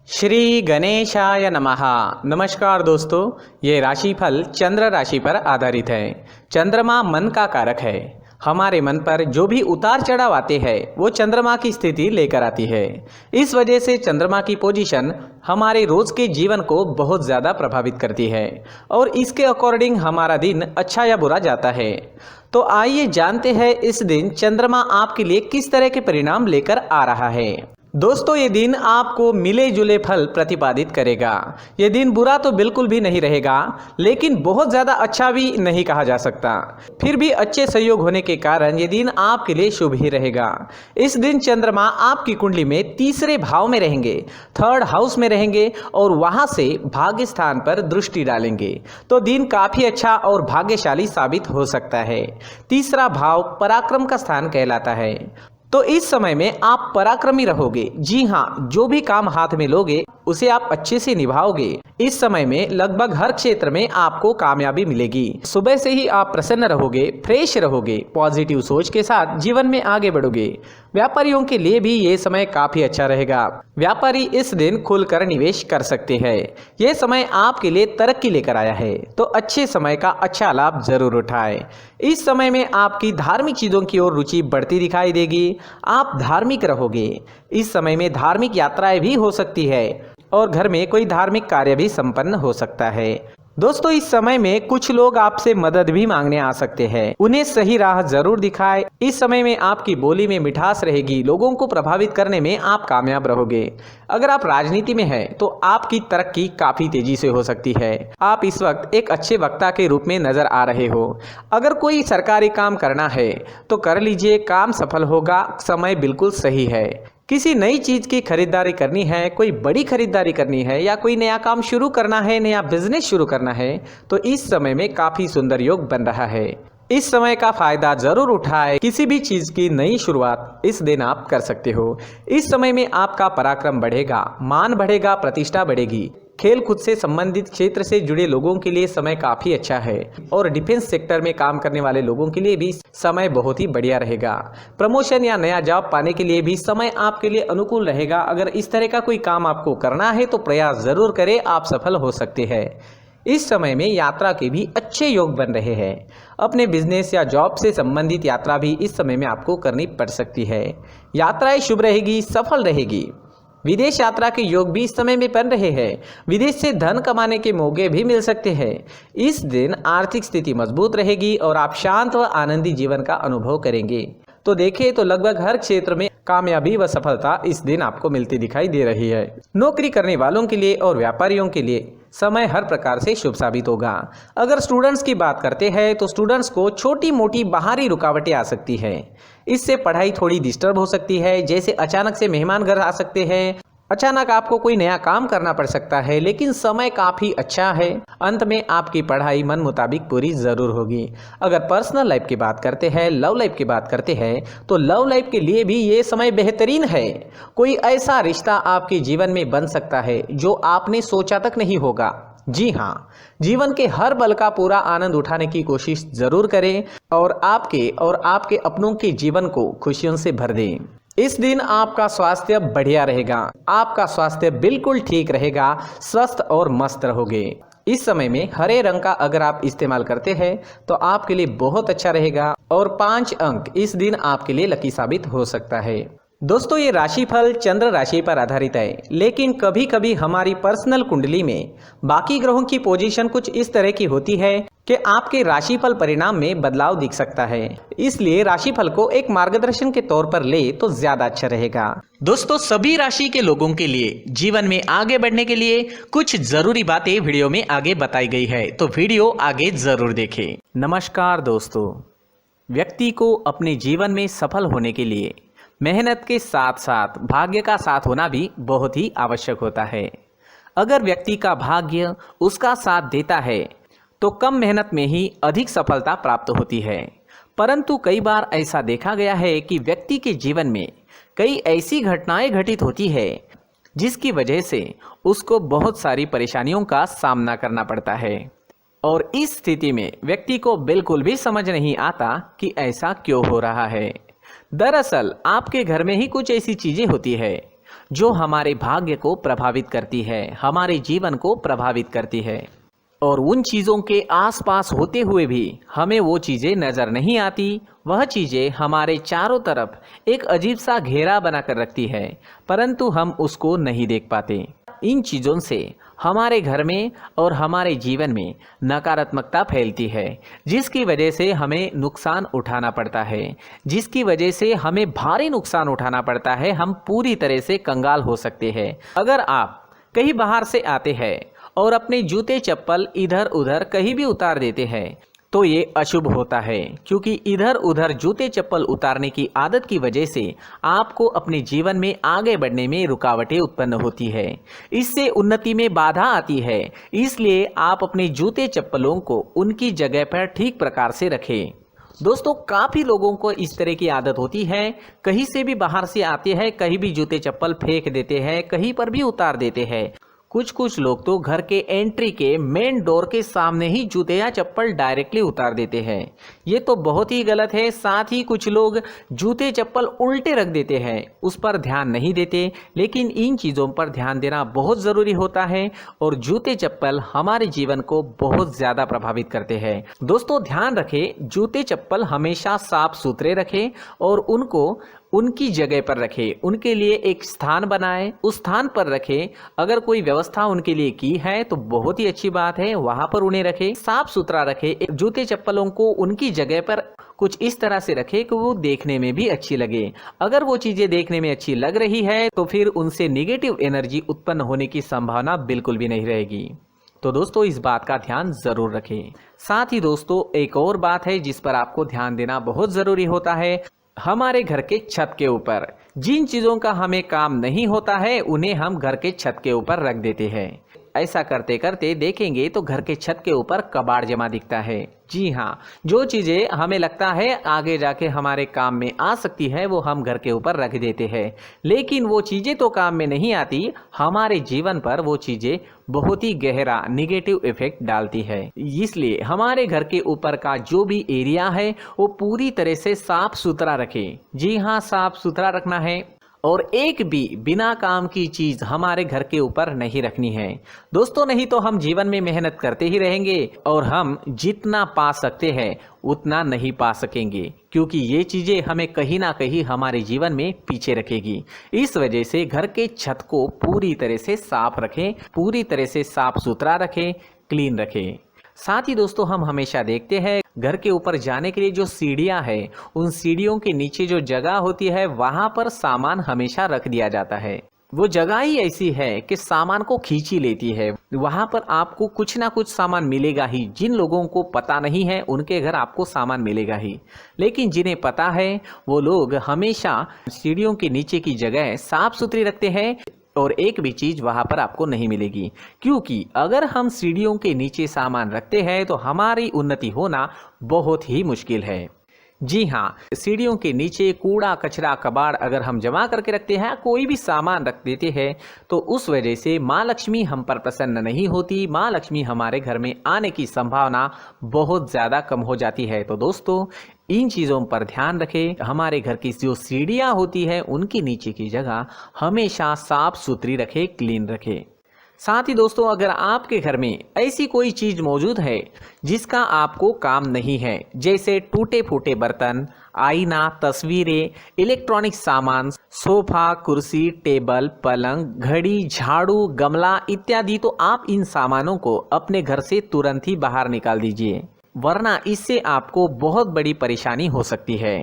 श्री गणेशाय नमः। नमस्कार दोस्तों, ये राशिफल चंद्र राशि पर आधारित है। चंद्रमा मन का कारक है। हमारे मन पर जो भी उतार चढ़ाव आते हैं वो चंद्रमा की स्थिति लेकर आती है। इस वजह से चंद्रमा की पोजीशन हमारे रोज के जीवन को बहुत ज़्यादा प्रभावित करती है और इसके अकॉर्डिंग हमारा दिन अच्छा या बुरा जाता है। तो आइए जानते हैं इस दिन चंद्रमा आपके लिए किस तरह के परिणाम लेकर आ रहा है। दोस्तों, ये दिन आपको मिले जुले फल प्रतिपादित करेगा। ये दिन बुरा तो बिल्कुल भी नहीं रहेगा, लेकिन बहुत ज़्यादा अच्छा भी नहीं कहा जा सकता। फिर भी अच्छे संयोग होने के कारण ये दिन आपके लिए शुभ ही रहेगा। इस दिन चंद्रमा आपकी कुंडली में तीसरे भाव में रहेंगे, थर्ड हाउस में रहेंगे और वहाँ से भाग्य स्थान पर दृष्टि डालेंगे। तो दिन काफ़ी अच्छा और भाग्यशाली साबित हो सकता है। तीसरा भाव पराक्रम का स्थान कहलाता है। तो इस समय में आप पराक्रमी रहोगे। जी हाँ, जो भी काम हाथ में लोगे उसे आप अच्छे से निभाओगे। इस समय में लगभग हर क्षेत्र में आपको कामयाबी मिलेगी। सुबह से ही आप प्रसन्न रहोगे, फ्रेश रहोगे, पॉजिटिव सोच के साथ जीवन में आगे बढ़ोगे। व्यापारियों के लिए भी ये समय काफी अच्छा रहेगा। व्यापारी इस दिन खुलकर निवेश कर सकते हैं। यह समय आपके लिए तरक्की लेकर आया है, तो अच्छे समय का अच्छा लाभ जरूर उठाएं। इस समय में आपकी धार्मिक चीजों की ओर रुचि बढ़ती दिखाई देगी। आप धार्मिक रहोगे। इस समय में धार्मिक यात्राएं भी हो सकती है और घर में कोई धार्मिक कार्य भी संपन्न हो सकता है। दोस्तों, इस समय में कुछ लोग आपसे मदद भी मांगने आ सकते हैं। उन्हें सही राह जरूर दिखाएं। इस समय में आपकी बोली में मिठास रहेगी। लोगों को प्रभावित करने में आप कामयाब रहोगे। अगर आप राजनीति में हैं तो आपकी तरक्की काफी तेजी से हो सकती है। आप इस वक्त एक अच्छे वक्ता के रूप में नजर आ रहे हो। अगर कोई सरकारी काम करना है तो कर लीजिए, काम सफल होगा। समय बिल्कुल सही है। किसी नई चीज की खरीदारी करनी है, कोई बड़ी खरीदारी करनी है या कोई नया काम शुरू करना है, नया बिजनेस शुरू करना है, तो इस समय में काफी सुंदर योग बन रहा है। इस समय का फायदा जरूर उठाएं। किसी भी चीज की नई शुरुआत इस दिन आप कर सकते हो। इस समय में आपका पराक्रम बढ़ेगा, मान बढ़ेगा, प्रतिष्ठा बढ़ेगी। खेल कूद से संबंधित क्षेत्र से जुड़े लोगों के लिए समय काफी अच्छा है और डिफेंस सेक्टर में काम करने वाले लोगों के लिए भी समय बहुत ही बढ़िया रहेगा। प्रमोशन या नया जॉब पाने के लिए भी समय आपके लिए अनुकूल रहेगा। अगर इस तरह का कोई काम आपको करना है तो प्रयास जरूर करें, आप सफल हो सकते हैं। इस समय में यात्रा के भी अच्छे योग बन रहे हैं। अपने बिजनेस या जॉब से संबंधित यात्रा भी इस समय में आपको करनी पड़ सकती है। यात्राएं शुभ रहेगी, सफल रहेगी। विदेश यात्रा के योग भी इस समय में बन रहे हैं। विदेश से धन कमाने के मौके भी मिल सकते हैं। इस दिन आर्थिक स्थिति मजबूत रहेगी और आप शांत व आनंदी जीवन का अनुभव करेंगे। तो देखें तो लगभग हर क्षेत्र में कामयाबी व सफलता इस दिन आपको मिलती दिखाई दे रही है। नौकरी करने वालों के लिए और व्यापारियों के लिए समय हर प्रकार से शुभ साबित होगा। अगर स्टूडेंट्स की बात करते हैं तो स्टूडेंट्स को छोटी मोटी बाहरी रुकावटें आ सकती है। इससे पढ़ाई थोड़ी डिस्टर्ब हो सकती है। जैसे अचानक से मेहमान घर आ सकते हैं, अचानक आपको कोई नया काम करना पड़ सकता है, लेकिन समय काफी अच्छा है। अंत में आपकी पढ़ाई मन मुताबिक पूरी जरूर होगी। अगर पर्सनल लाइफ की बात करते हैं, लव लाइफ की बात करते हैं, तो लव लाइफ के लिए भी ये समय बेहतरीन है। कोई ऐसा रिश्ता आपके जीवन में बन सकता है जो आपने सोचा तक नहीं होगा। जी हाँ, जीवन के हर पल का पूरा आनंद उठाने की कोशिश जरूर करें और आपके अपनों के जीवन को खुशियों से भर दें। इस दिन आपका स्वास्थ्य बढ़िया रहेगा। आपका स्वास्थ्य बिल्कुल ठीक रहेगा, स्वस्थ और मस्त रहोगे। इस समय में हरे रंग का अगर आप इस्तेमाल करते हैं तो आपके लिए बहुत अच्छा रहेगा और 5 अंक इस दिन आपके लिए लकी साबित हो सकता है। दोस्तों, ये राशिफल चंद्र राशि पर आधारित है, लेकिन कभी कभी हमारी पर्सनल कुंडली में बाकी ग्रहों की पोजीशन कुछ इस तरह की होती है कि आपके राशिफल परिणाम में बदलाव दिख सकता है। इसलिए राशिफल को एक मार्गदर्शन के तौर पर ले तो ज्यादा अच्छा रहेगा। दोस्तों, सभी राशि के लोगों के लिए जीवन में आगे बढ़ने के लिए कुछ जरूरी बातें वीडियो में आगे बताई गई है, तो वीडियो आगे जरूर देखें। नमस्कार दोस्तों, व्यक्ति को अपने जीवन में सफल होने के लिए मेहनत के साथ साथ भाग्य का साथ होना भी बहुत ही आवश्यक होता है। अगर व्यक्ति का भाग्य उसका साथ देता है तो कम मेहनत में ही अधिक सफलता प्राप्त होती है। परंतु कई बार ऐसा देखा गया है कि व्यक्ति के जीवन में कई ऐसी घटनाएं घटित होती है जिसकी वजह से उसको बहुत सारी परेशानियों का सामना करना पड़ता है और इस स्थिति में व्यक्ति को बिल्कुल भी समझ नहीं आता कि ऐसा क्यों हो रहा है। दरअसल आपके घर में ही कुछ ऐसी चीजें होती है जो हमारे भाग्य को प्रभावित करती है, हमारे जीवन को प्रभावित करती है। और उन चीज़ों के आसपास होते हुए भी हमें वो चीज़ें नज़र नहीं आती। वह चीज़ें हमारे चारों तरफ एक अजीब सा घेरा बनाकर रखती है, परंतु हम उसको नहीं देख पाते। इन चीज़ों से हमारे घर में और हमारे जीवन में नकारात्मकता फैलती है, जिसकी वजह से हमें नुकसान उठाना पड़ता है, जिसकी वजह से हमें भारी नुकसान उठाना पड़ता है। हम पूरी तरह से कंगाल हो सकते हैं। अगर आप कहीं बाहर से आते हैं और अपने जूते चप्पल इधर उधर कहीं भी उतार देते हैं तो ये अशुभ होता है, क्योंकि इधर उधर जूते चप्पल उतारने की आदत की वजह से आपको अपने जीवन में आगे बढ़ने में रुकावटें उत्पन्न होती है। इससे उन्नति में बाधा आती है। इसलिए आप अपने जूते चप्पलों को उनकी जगह पर ठीक प्रकार से रखें। दोस्तों, काफ़ी लोगों को इस तरह की आदत होती है, कहीं से भी बाहर से आते हैं, कहीं भी जूते चप्पल फेंक देते हैं, कहीं पर भी उतार देते हैं। कुछ लोग तो घर के एंट्री के मेन डोर के सामने ही जूते या चप्पल डायरेक्टली उतार देते हैं। ये तो बहुत ही गलत है। साथ ही कुछ लोग जूते चप्पल उल्टे रख देते हैं, उस पर ध्यान नहीं देते। लेकिन इन चीज़ों पर ध्यान देना बहुत ज़रूरी होता है और जूते चप्पल हमारे जीवन को बहुत ज़्यादा प्रभावित करते हैं। दोस्तों, ध्यान रखें, जूते चप्पल हमेशा साफ सुथरे रखें और उनको उनकी जगह पर रखें। उनके लिए एक स्थान बनाएं, उस स्थान पर रखें। अगर कोई व्यवस्था उनके लिए की है तो बहुत ही अच्छी बात है, वहां पर उन्हें रखें, साफ सुथरा रखें। जूते चप्पलों को उनकी जगह पर कुछ इस तरह से रखें कि वो देखने में भी अच्छी लगे। अगर वो चीज़ें देखने में अच्छी लग रही है तो फिर उनसे निगेटिव एनर्जी उत्पन्न होने की संभावना बिल्कुल भी नहीं रहेगी। तो दोस्तों, इस बात का ध्यान ज़रूर रखें। साथ ही दोस्तों, एक और बात है जिस पर आपको ध्यान देना बहुत ज़रूरी होता है। हमारे घर के छत के ऊपर जिन चीज़ों का हमें काम नहीं होता है उन्हें हम घर के छत के ऊपर रख देते हैं। ऐसा करते करते देखेंगे तो घर के छत के ऊपर कबाड़ जमा दिखता है। जी हाँ, जो चीज़ें हमें लगता है आगे जाके हमारे काम में आ सकती है वो हम घर के ऊपर रख देते हैं, लेकिन वो चीज़ें तो काम में नहीं आती। हमारे जीवन पर वो चीज़ें बहुत ही गहरा निगेटिव इफेक्ट डालती है। इसलिए हमारे घर के ऊपर का जो भी एरिया है वो पूरी तरह से साफ सुथरा रखें। जी हाँ, साफ सुथरा रखना है और एक भी बिना काम की चीज हमारे घर के ऊपर नहीं रखनी है। दोस्तों, नहीं तो हम जीवन में मेहनत करते ही रहेंगे और हम जितना पा सकते हैं उतना नहीं पा सकेंगे, क्योंकि ये चीजें हमें कहीं ना कहीं हमारे जीवन में पीछे रखेगी। इस वजह से घर के छत को पूरी तरह से साफ रखें, पूरी तरह से साफ सुथरा रखें, क्लीन रखें। साथ ही दोस्तों, हम हमेशा देखते हैं घर के ऊपर जाने के लिए जो सीढ़ियां हैं, उन सीढ़ियों के नीचे जो जगह होती है वहां पर सामान हमेशा रख दिया जाता है। वो जगह ही ऐसी है कि सामान को खींच ही लेती है। वहां पर आपको कुछ ना कुछ सामान मिलेगा ही। जिन लोगों को पता नहीं है उनके घर आपको सामान मिलेगा ही, लेकिन जिन्हें पता है वो लोग हमेशा सीढ़ियों के नीचे की जगह साफ सुथरी रखते हैं और एक भी चीज वहां पर आपको नहीं मिलेगी। क्योंकि अगर हम सीढ़ियों के नीचे सामान रखते हैं तो हमारी उन्नति होना बहुत ही मुश्किल है। जी हाँ, सीढ़ियों के नीचे कूड़ा कचरा कबाड़ अगर हम जमा करके रखते हैं, कोई भी सामान रख देते हैं, तो उस वजह से माँ लक्ष्मी हम पर प्रसन्न नहीं होती। माँ लक्ष्मी हमारे घर में आने की संभावना बहुत ज़्यादा कम हो जाती है। तो दोस्तों, इन चीज़ों पर ध्यान रखें। हमारे घर की जो सीढ़ियाँ होती है उनके नीचे की जगह हमेशा साफ सुथरी रखें, क्लीन रखें। साथ ही दोस्तों, अगर आपके घर में ऐसी कोई चीज़ मौजूद है जिसका आपको काम नहीं है, जैसे टूटे फूटे बर्तन, आईना, तस्वीरें, इलेक्ट्रॉनिक सामान, सोफा, कुर्सी, टेबल, पलंग, घड़ी, झाड़ू, गमला इत्यादि, तो आप इन सामानों को अपने घर से तुरंत ही बाहर निकाल दीजिए, वरना इससे आपको बहुत बड़ी परेशानी हो सकती है।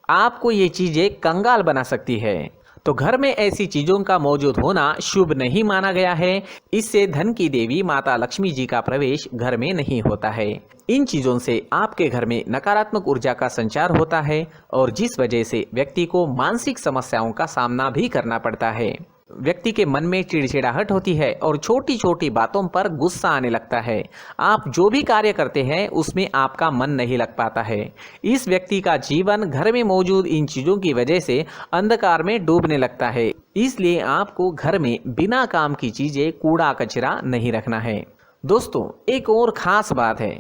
आपको ये चीज़ें कंगाल बना सकती है। तो घर में ऐसी चीजों का मौजूद होना शुभ नहीं माना गया है। इससे धन की देवी माता लक्ष्मी जी का प्रवेश घर में नहीं होता है। इन चीजों से आपके घर में नकारात्मक ऊर्जा का संचार होता है और जिस वजह से व्यक्ति को मानसिक समस्याओं का सामना भी करना पड़ता है। व्यक्ति के मन में चिड़चिड़ाहट होती है और छोटी छोटी बातों पर गुस्सा आने लगता है। आप जो भी कार्य करते हैं उसमें आपका मन नहीं लग पाता है। इस व्यक्ति का जीवन घर में मौजूद इन चीज़ों की वजह से अंधकार में डूबने लगता है। इसलिए आपको घर में बिना काम की चीज़ें, कूड़ा कचरा नहीं रखना है। दोस्तों, एक और ख़ास बात है,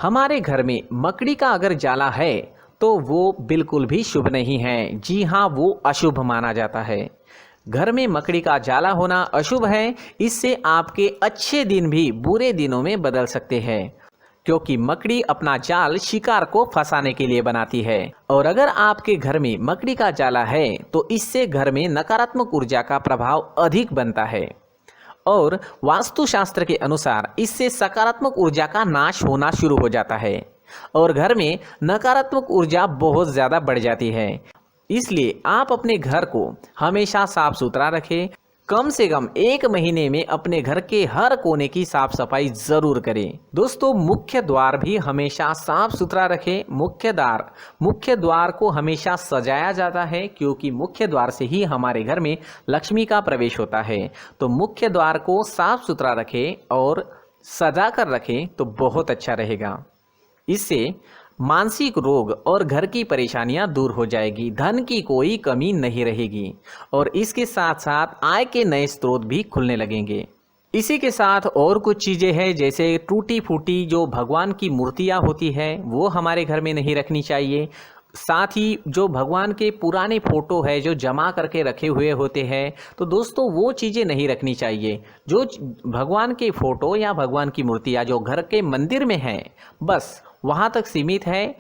हमारे घर में मकड़ी का अगर जाला है तो वो बिल्कुल भी शुभ नहीं है। जी हाँ, वो अशुभ माना जाता है। घर में मकड़ी का जाला होना अशुभ है। इससे आपके अच्छे दिन भी बुरे दिनों में बदल सकते हैं, क्योंकि मकड़ी अपना जाल शिकार को फंसाने के लिए बनाती है। और अगर आपके घर में मकड़ी का जाला है तो इससे घर में नकारात्मक ऊर्जा का प्रभाव अधिक बनता है और वास्तुशास्त्र के अनुसार इससे सकारात्मक ऊर्जा का नाश होना शुरू हो जाता है और घर में नकारात्मक ऊर्जा बहुत ज़्यादा बढ़ जाती है। इसलिए आप अपने घर को हमेशा साफ सुथरा रखें। कम से कम 1 महीने में अपने घर के हर कोने की साफ सफाई जरूर करें। दोस्तों, मुख्य द्वार भी हमेशा साफ सुथरा रखें। मुख्य द्वार को हमेशा सजाया जाता है, क्योंकि मुख्य द्वार से ही हमारे घर में लक्ष्मी का प्रवेश होता है। तो मुख्य द्वार को साफ सुथरा रखें और सजा कर रखें तो बहुत अच्छा रहेगा। इससे मानसिक रोग और घर की परेशानियां दूर हो जाएगी, धन की कोई कमी नहीं रहेगी और इसके साथ साथ आय के नए स्रोत भी खुलने लगेंगे। इसी के साथ और कुछ चीज़ें हैं, जैसे टूटी फूटी जो भगवान की मूर्तियां होती है वो हमारे घर में नहीं रखनी चाहिए। साथ ही जो भगवान के पुराने फोटो है जो जमा करके रखे हुए होते हैं, तो दोस्तों वो चीज़ें नहीं रखनी चाहिए। जो भगवान के फोटो या भगवान की मूर्तियाँ जो घर के मंदिर में हैं, बस वहाँ तक सीमित है।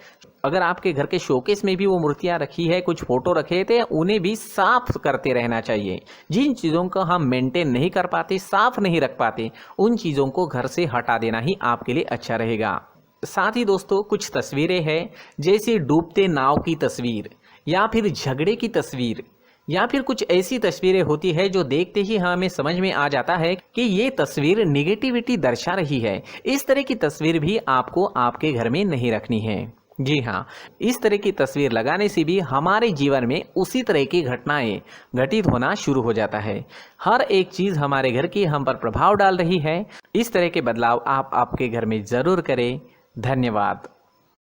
अगर आपके घर के शोकेस में भी वो मूर्तियाँ रखी है, कुछ फोटो रखे थे, उन्हें भी साफ करते रहना चाहिए। जिन चीज़ों को हम मेंटेन नहीं कर पाते, साफ नहीं रख पाते, उन चीज़ों को घर से हटा देना ही आपके लिए अच्छा रहेगा। साथ ही दोस्तों, कुछ तस्वीरें हैं, जैसे डूबते नाव की तस्वीर या फिर झगड़े की तस्वीर या फिर कुछ ऐसी तस्वीरें होती है जो देखते ही हमें समझ में आ जाता है कि ये तस्वीर निगेटिविटी दर्शा रही है। इस तरह की तस्वीर भी आपको आपके घर में नहीं रखनी है। जी हाँ, इस तरह की तस्वीर लगाने से भी हमारे जीवन में उसी तरह की घटनाएं घटित होना शुरू हो जाता है। हर एक चीज़ हमारे घर की हम पर प्रभाव डाल रही है। इस तरह के बदलाव आप आपके घर में ज़रूर करें। धन्यवाद।